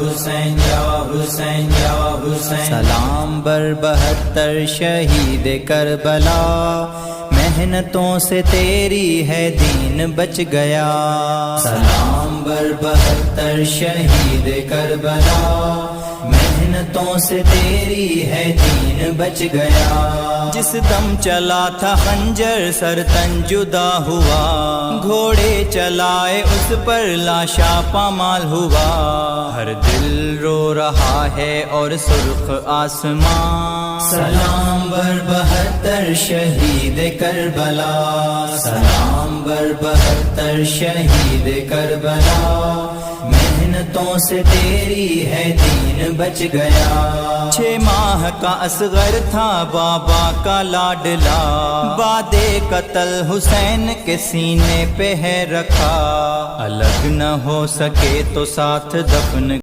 حسین یا حسین یا حسین، سلام بر 72 شہید کربلا، محنتوں سے تیری ہے دین بچ گیا، سلام بر 72 شہید کربلا، محنتوں سے تیری ہے دین بچ گیا، جس دم چلا تھا خنجر سر تن جدا ہوا، گھوڑے چلائے اس پر لاشا پامال ہوا، ہر دل رو رہا ہے اور سرخ آسمان، سلام بر 72 شہید کربلا، سلام بر 72 شہید کربلا، محنتوں سے تیری ہے دین بچ گیا، 6 ماہ کا اصغر تھا بابا کا لاڈلا، بعد قتل حسین کے سینے پہ ہے رکھا، الگ نہ ہو سکے تو ساتھ دفن